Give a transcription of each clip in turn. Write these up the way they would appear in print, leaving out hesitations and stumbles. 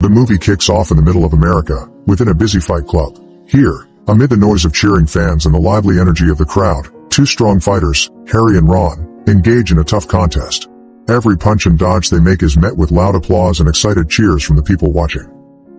The movie kicks off in the middle of America, within a busy fight club. Here, amid the noise of cheering fans and the lively energy of the crowd, two strong fighters, Harry and Ron, engage in a tough contest. Every punch and dodge they make is met with loud applause and excited cheers from the people watching.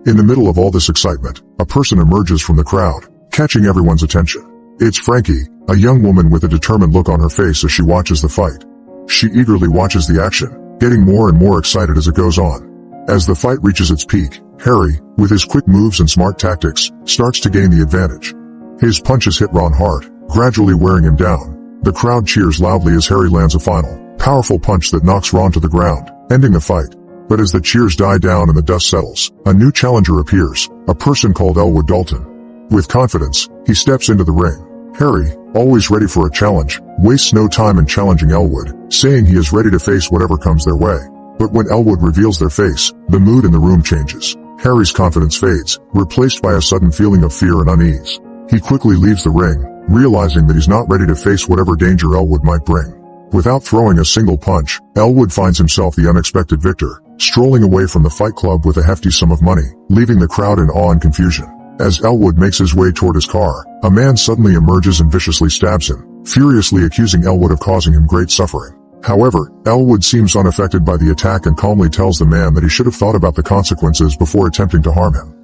In the middle of all this excitement, a person emerges from the crowd, catching everyone's attention. It's Frankie, a young woman with a determined look on her face as she watches the fight. She eagerly watches the action, getting more and more excited as it goes on. As the fight reaches its peak, Harry, with his quick moves and smart tactics, starts to gain the advantage. His punches hit Ron hard, gradually wearing him down. The crowd cheers loudly as Harry lands a final, powerful punch that knocks Ron to the ground, ending the fight. But as the cheers die down and the dust settles, a new challenger appears, a person called Elwood Dalton. With confidence, he steps into the ring. Harry, always ready for a challenge, wastes no time in challenging Elwood, saying he is ready to face whatever comes their way. But when Elwood reveals their face, the mood in the room changes. Harry's confidence fades, replaced by a sudden feeling of fear and unease. He quickly leaves the ring, realizing that he's not ready to face whatever danger Elwood might bring. Without throwing a single punch, Elwood finds himself the unexpected victor, strolling away from the fight club with a hefty sum of money, leaving the crowd in awe and confusion. As Elwood makes his way toward his car, a man suddenly emerges and viciously stabs him, furiously accusing Elwood of causing him great suffering. However, Elwood seems unaffected by the attack and calmly tells the man that he should have thought about the consequences before attempting to harm him.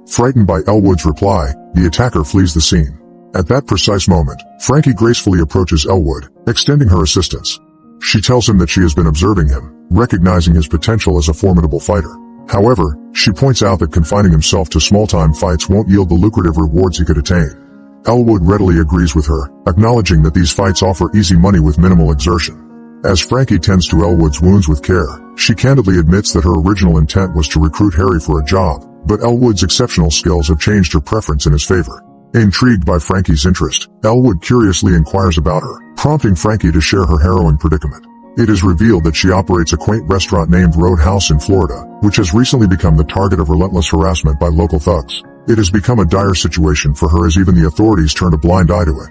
Frightened by Elwood's reply, the attacker flees the scene. At that precise moment, Frankie gracefully approaches Elwood, extending her assistance. She tells him that she has been observing him, recognizing his potential as a formidable fighter. However, she points out that confining himself to small-time fights won't yield the lucrative rewards he could attain. Elwood readily agrees with her, acknowledging that these fights offer easy money with minimal exertion. As Frankie tends to Elwood's wounds with care, she candidly admits that her original intent was to recruit Harry for a job, but Elwood's exceptional skills have changed her preference in his favor. Intrigued by Frankie's interest, Elwood curiously inquires about her, prompting Frankie to share her harrowing predicament. It is revealed that she operates a quaint restaurant named Roadhouse in Florida, which has recently become the target of relentless harassment by local thugs. It has become a dire situation for her as even the authorities turn a blind eye to it.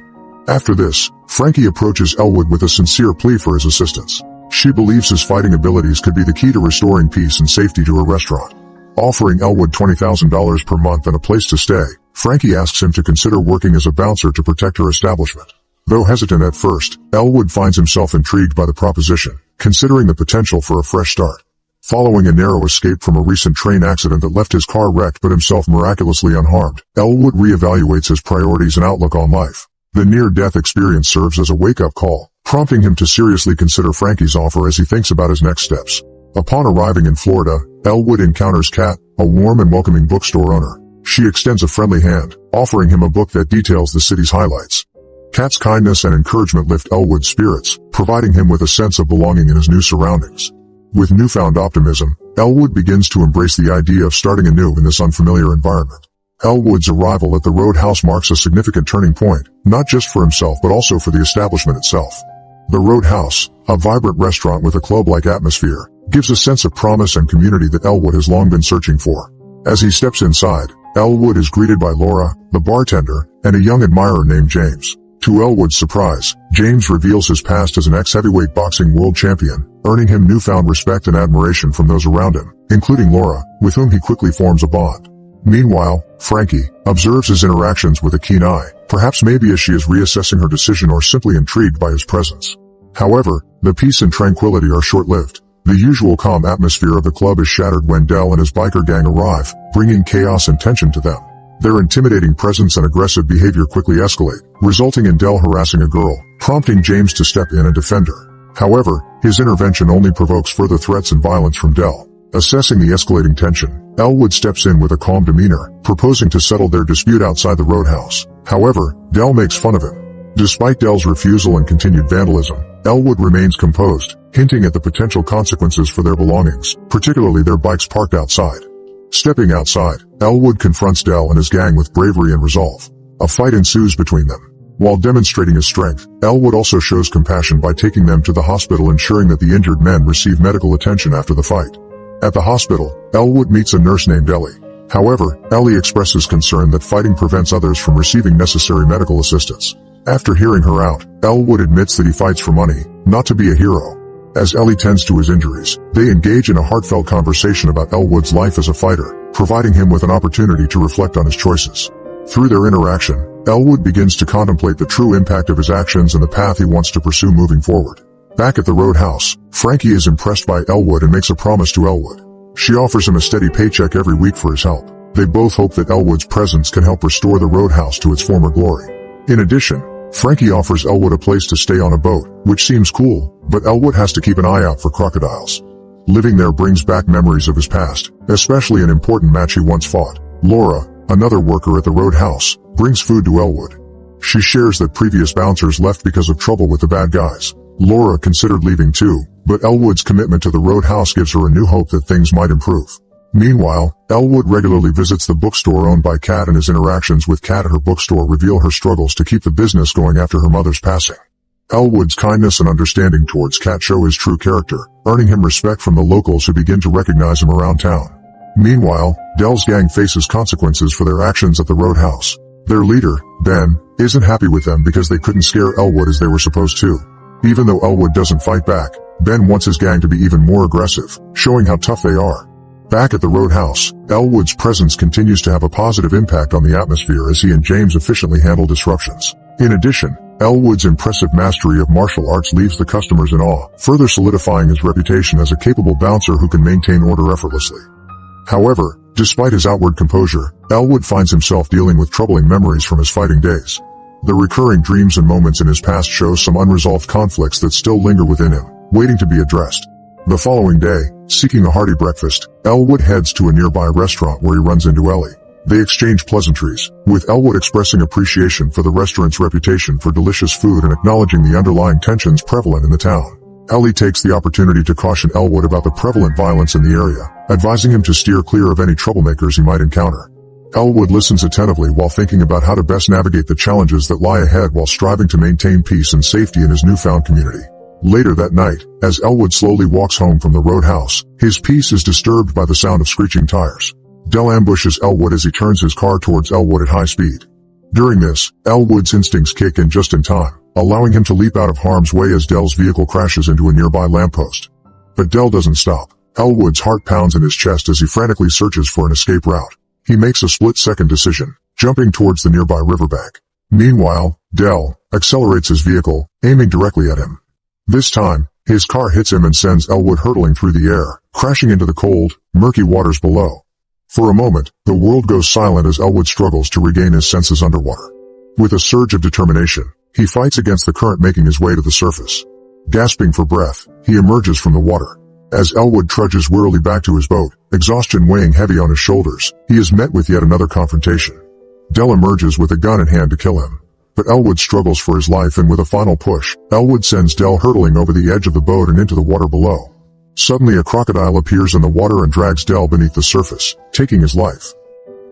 After this, Frankie approaches Elwood with a sincere plea for his assistance. She believes his fighting abilities could be the key to restoring peace and safety to her restaurant. Offering Elwood $20,000 per month and a place to stay, Frankie asks him to consider working as a bouncer to protect her establishment. Though hesitant at first, Elwood finds himself intrigued by the proposition, considering the potential for a fresh start. Following a narrow escape from a recent train accident that left his car wrecked but himself miraculously unharmed, Elwood reevaluates his priorities and outlook on life. The near-death experience serves as a wake-up call, prompting him to seriously consider Frankie's offer as he thinks about his next steps. Upon arriving in Florida, Elwood encounters Kat, a warm and welcoming bookstore owner. She extends a friendly hand, offering him a book that details the city's highlights. Kat's kindness and encouragement lift Elwood's spirits, providing him with a sense of belonging in his new surroundings. With newfound optimism, Elwood begins to embrace the idea of starting anew in this unfamiliar environment. Elwood's arrival at the Roadhouse marks a significant turning point, not just for himself but also for the establishment itself. The Roadhouse, a vibrant restaurant with a club-like atmosphere, gives a sense of promise and community that Elwood has long been searching for. As he steps inside, Elwood is greeted by Laura, the bartender, and a young admirer named James. To Elwood's surprise, James reveals his past as an ex-heavyweight boxing world champion, earning him newfound respect and admiration from those around him, including Laura, with whom he quickly forms a bond. Meanwhile, Frankie observes his interactions with a keen eye, perhaps maybe as she is reassessing her decision or simply intrigued by his presence. However, the peace and tranquility are short-lived. The usual calm atmosphere of the club is shattered when Dell and his biker gang arrive, bringing chaos and tension to them. Their intimidating presence and aggressive behavior quickly escalate, resulting in Dell harassing a girl, prompting James to step in and defend her. However, his intervention only provokes further threats and violence from Dell. Assessing the escalating tension, Elwood steps in with a calm demeanor, proposing to settle their dispute outside the Roadhouse. However, Dell makes fun of him. Despite Dell's refusal and continued vandalism, Elwood remains composed, hinting at the potential consequences for their belongings, particularly their bikes parked outside. Stepping outside, Elwood confronts Dell and his gang with bravery and resolve. A fight ensues between them. While demonstrating his strength, Elwood also shows compassion by taking them to the hospital, ensuring that the injured men receive medical attention after the fight. At the hospital, Elwood meets a nurse named Ellie. However, Ellie expresses concern that fighting prevents others from receiving necessary medical assistance. After hearing her out, Elwood admits that he fights for money, not to be a hero. As Ellie tends to his injuries, they engage in a heartfelt conversation about Elwood's life as a fighter, providing him with an opportunity to reflect on his choices. Through their interaction, Elwood begins to contemplate the true impact of his actions and the path he wants to pursue moving forward. Back at the roadhouse, Frankie is impressed by Elwood and makes a promise to Elwood. She offers him a steady paycheck every week for his help. They both hope that Elwood's presence can help restore the roadhouse to its former glory. In addition, Frankie offers Elwood a place to stay on a boat, which seems cool, but Elwood has to keep an eye out for crocodiles. Living there brings back memories of his past, especially an important match he once fought. Laura, another worker at the roadhouse, brings food to Elwood. She shares that previous bouncers left because of trouble with the bad guys. Laura considered leaving too, but Elwood's commitment to the roadhouse gives her a new hope that things might improve. Meanwhile, Elwood regularly visits the bookstore owned by Kat, and his interactions with Kat at her bookstore reveal her struggles to keep the business going after her mother's passing. Elwood's kindness and understanding towards Kat show his true character, earning him respect from the locals who begin to recognize him around town. Meanwhile, Dell's gang faces consequences for their actions at the roadhouse. Their leader, Ben, isn't happy with them because they couldn't scare Elwood as they were supposed to. Even though Elwood doesn't fight back, Ben wants his gang to be even more aggressive, showing how tough they are. Back at the roadhouse, Elwood's presence continues to have a positive impact on the atmosphere as he and James efficiently handle disruptions. In addition, Elwood's impressive mastery of martial arts leaves the customers in awe, further solidifying his reputation as a capable bouncer who can maintain order effortlessly. However, despite his outward composure, Elwood finds himself dealing with troubling memories from his fighting days. The recurring dreams and moments in his past show some unresolved conflicts that still linger within him, waiting to be addressed. The following day, seeking a hearty breakfast, Elwood heads to a nearby restaurant where he runs into Ellie. They exchange pleasantries, with Elwood expressing appreciation for the restaurant's reputation for delicious food and acknowledging the underlying tensions prevalent in the town. Ellie takes the opportunity to caution Elwood about the prevalent violence in the area, advising him to steer clear of any troublemakers he might encounter. Elwood listens attentively while thinking about how to best navigate the challenges that lie ahead while striving to maintain peace and safety in his newfound community. Later that night, as Elwood slowly walks home from the roadhouse, his peace is disturbed by the sound of screeching tires. Dell ambushes Elwood as he turns his car towards Elwood at high speed. During this, Elwood's instincts kick in just in time, allowing him to leap out of harm's way as Dell's vehicle crashes into a nearby lamppost. But Dell doesn't stop. Elwood's heart pounds in his chest as he frantically searches for an escape route. He makes a split-second decision, jumping towards the nearby riverbank. Meanwhile, Dell accelerates his vehicle, aiming directly at him. This time, his car hits him and sends Elwood hurtling through the air, crashing into the cold, murky waters below. For a moment, the world goes silent as Elwood struggles to regain his senses underwater. With a surge of determination, he fights against the current, making his way to the surface. Gasping for breath, he emerges from the water. As Elwood trudges wearily back to his boat, exhaustion weighing heavy on his shoulders, he is met with yet another confrontation. Dell emerges with a gun in hand to kill him. But Elwood struggles for his life, and with a final push, Elwood sends Dell hurtling over the edge of the boat and into the water below. Suddenly a crocodile appears in the water and drags Dell beneath the surface, taking his life.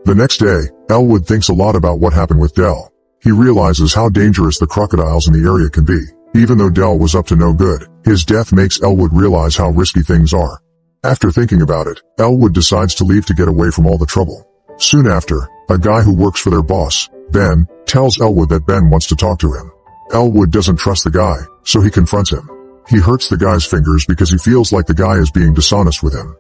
The next day, Elwood thinks a lot about what happened with Dell. He realizes how dangerous the crocodiles in the area can be. Even though Dell was up to no good, his death makes Elwood realize how risky things are. After thinking about it, Elwood decides to leave to get away from all the trouble. Soon after, a guy who works for their boss, Ben, tells Elwood that Ben wants to talk to him. Elwood doesn't trust the guy, so he confronts him. He hurts the guy's fingers because he feels like the guy is being dishonest with him.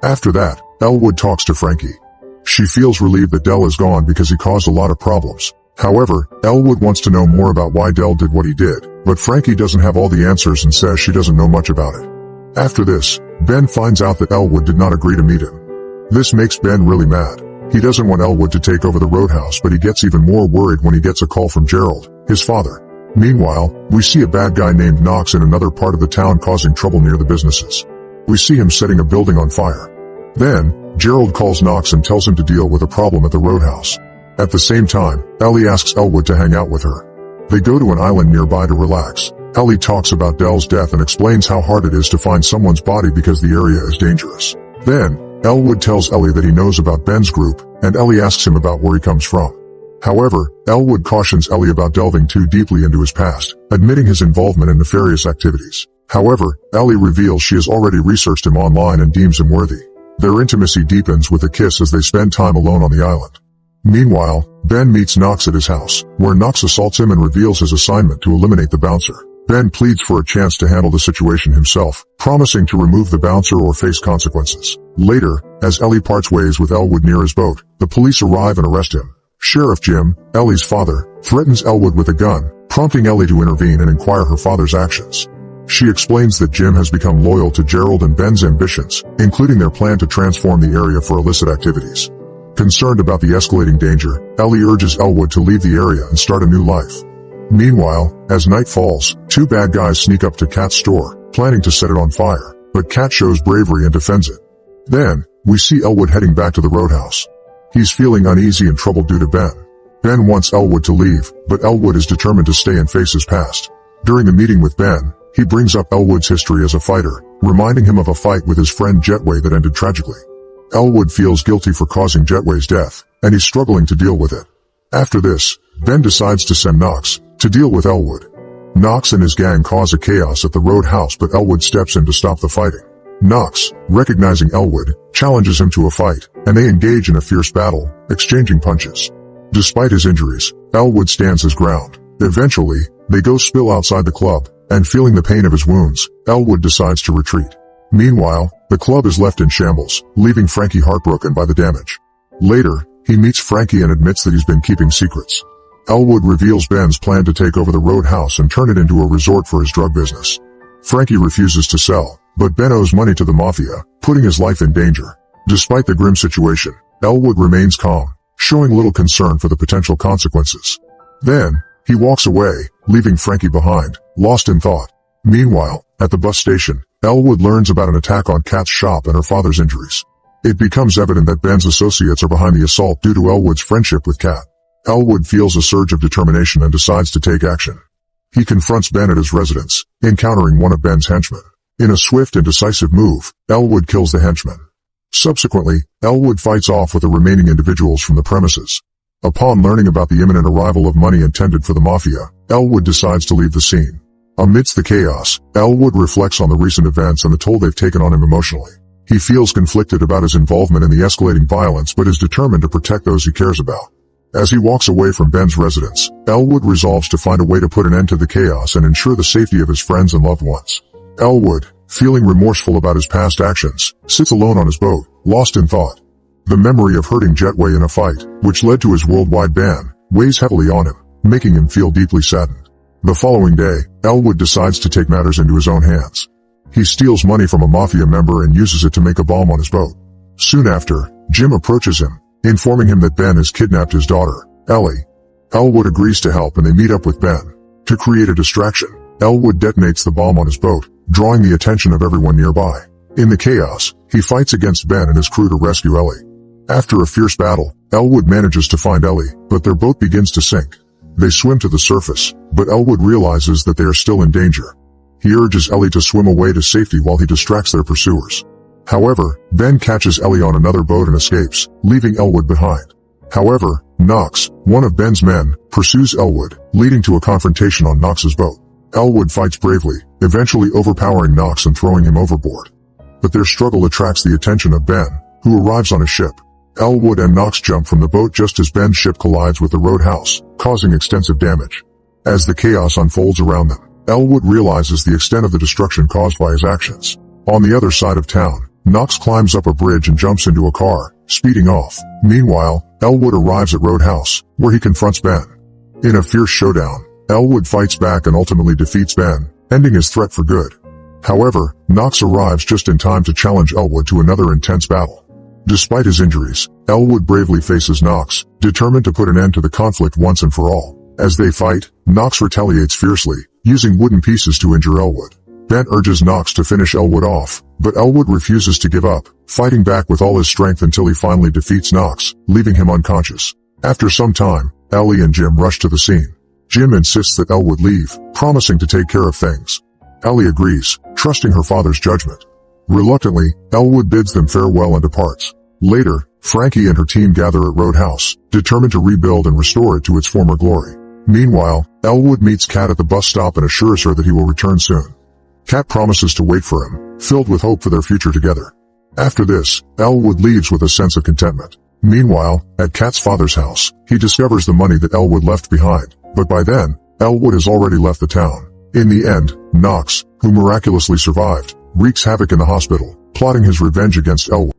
After that, Elwood talks to Frankie. She feels relieved that Dell is gone because he caused a lot of problems. However, Elwood wants to know more about why Dell did what he did, but Frankie doesn't have all the answers and says she doesn't know much about it. After this, Ben finds out that Elwood did not agree to meet him. This makes Ben really mad. He doesn't want Elwood to take over the roadhouse, but he gets even more worried when he gets a call from Gerald, his father. Meanwhile, we see a bad guy named Knox in another part of the town causing trouble near the businesses. We see him setting a building on fire. Then, Gerald calls Knox and tells him to deal with a problem at the roadhouse. At the same time, Ellie asks Elwood to hang out with her. They go to an island nearby to relax. Ellie talks about Dell's death and explains how hard it is to find someone's body because the area is dangerous. Then, Elwood tells Ellie that he knows about Ben's group, and Ellie asks him about where he comes from. However, Elwood cautions Ellie about delving too deeply into his past, admitting his involvement in nefarious activities. However, Ellie reveals she has already researched him online and deems him worthy. Their intimacy deepens with a kiss as they spend time alone on the island. Meanwhile, Ben meets Knox at his house, where Knox assaults him and reveals his assignment to eliminate the bouncer. Ben pleads for a chance to handle the situation himself, promising to remove the bouncer or face consequences. Later, as Ellie parts ways with Elwood near his boat, the police arrive and arrest him. Sheriff Jim, Ellie's father, threatens Elwood with a gun, prompting Ellie to intervene and inquire her father's actions. She explains that Jim has become loyal to Gerald and Ben's ambitions, including their plan to transform the area for illicit activities. Concerned about the escalating danger, Ellie urges Elwood to leave the area and start a new life. Meanwhile, as night falls, two bad guys sneak up to Kat's store, planning to set it on fire, but Kat shows bravery and defends it. Then, we see Elwood heading back to the roadhouse. He's feeling uneasy and troubled due to Ben. Ben wants Elwood to leave, but Elwood is determined to stay and face his past. During the meeting with Ben, he brings up Elwood's history as a fighter, reminding him of a fight with his friend Jetway that ended tragically. Elwood feels guilty for causing Jetway's death, and he's struggling to deal with it. After this, Ben decides to send Knox to deal with Elwood. Knox and his gang cause a chaos at the roadhouse, but Elwood steps in to stop the fighting. Knox, recognizing Elwood, challenges him to a fight, and they engage in a fierce battle, exchanging punches. Despite his injuries, Elwood stands his ground. Eventually, they go spill outside the club, and feeling the pain of his wounds, Elwood decides to retreat. Meanwhile, the club is left in shambles, leaving Frankie heartbroken by the damage. Later, he meets Frankie and admits that he's been keeping secrets. Elwood reveals Ben's plan to take over the roadhouse and turn it into a resort for his drug business. Frankie refuses to sell, but Ben owes money to the mafia, putting his life in danger. Despite the grim situation, Elwood remains calm, showing little concern for the potential consequences. Then, he walks away, leaving Frankie behind, lost in thought. Meanwhile, at the bus station, Elwood learns about an attack on Kat's shop and her father's injuries. It becomes evident that Ben's associates are behind the assault due to Elwood's friendship with Kat. Elwood feels a surge of determination and decides to take action. He confronts Ben at his residence, encountering one of Ben's henchmen. In a swift and decisive move, Elwood kills the henchman. Subsequently, Elwood fights off with the remaining individuals from the premises. Upon learning about the imminent arrival of money intended for the mafia, Elwood decides to leave the scene. Amidst the chaos, Elwood reflects on the recent events and the toll they've taken on him emotionally. He feels conflicted about his involvement in the escalating violence but is determined to protect those he cares about. As he walks away from Ben's residence, Elwood resolves to find a way to put an end to the chaos and ensure the safety of his friends and loved ones. Elwood, feeling remorseful about his past actions, sits alone on his boat, lost in thought. The memory of hurting Jetway in a fight, which led to his worldwide ban, weighs heavily on him, making him feel deeply saddened. The following day, Elwood decides to take matters into his own hands. He steals money from a mafia member and uses it to make a bomb on his boat. Soon after, Jim approaches him, informing him that Ben has kidnapped his daughter, Ellie. Elwood agrees to help and they meet up with Ben. To create a distraction, Elwood detonates the bomb on his boat, drawing the attention of everyone nearby. In the chaos, he fights against Ben and his crew to rescue Ellie. After a fierce battle, Elwood manages to find Ellie, but their boat begins to sink. They swim to the surface, but Elwood realizes that they are still in danger. He urges Ellie to swim away to safety while he distracts their pursuers. However, Ben catches Ellie on another boat and escapes, leaving Elwood behind. However, Knox, one of Ben's men, pursues Elwood, leading to a confrontation on Knox's boat. Elwood fights bravely, eventually overpowering Knox and throwing him overboard. But their struggle attracts the attention of Ben, who arrives on his ship. Elwood and Knox jump from the boat just as Ben's ship collides with the roadhouse, causing extensive damage. As the chaos unfolds around them, Elwood realizes the extent of the destruction caused by his actions. On the other side of town, Knox climbs up a bridge and jumps into a car, speeding off. Meanwhile, Elwood arrives at Roadhouse, where he confronts Ben. In a fierce showdown, Elwood fights back and ultimately defeats Ben, ending his threat for good. However, Knox arrives just in time to challenge Elwood to another intense battle. Despite his injuries, Elwood bravely faces Knox, determined to put an end to the conflict once and for all. As they fight, Knox retaliates fiercely, using wooden pieces to injure Elwood. Ben urges Knox to finish Elwood off, but Elwood refuses to give up, fighting back with all his strength until he finally defeats Knox, leaving him unconscious. After some time, Ellie and Jim rush to the scene. Jim insists that Elwood leave, promising to take care of things. Ellie agrees, trusting her father's judgment. Reluctantly, Elwood bids them farewell and departs. Later, Frankie and her team gather at Roadhouse, determined to rebuild and restore it to its former glory. Meanwhile, Elwood meets Kat at the bus stop and assures her that he will return soon. Kat promises to wait for him, filled with hope for their future together. After this, Elwood leaves with a sense of contentment. Meanwhile, at Kat's father's house, he discovers the money that Elwood left behind, but by then, Elwood has already left the town. In the end, Knox, who miraculously survived, wreaks havoc in the hospital, plotting his revenge against Elwood.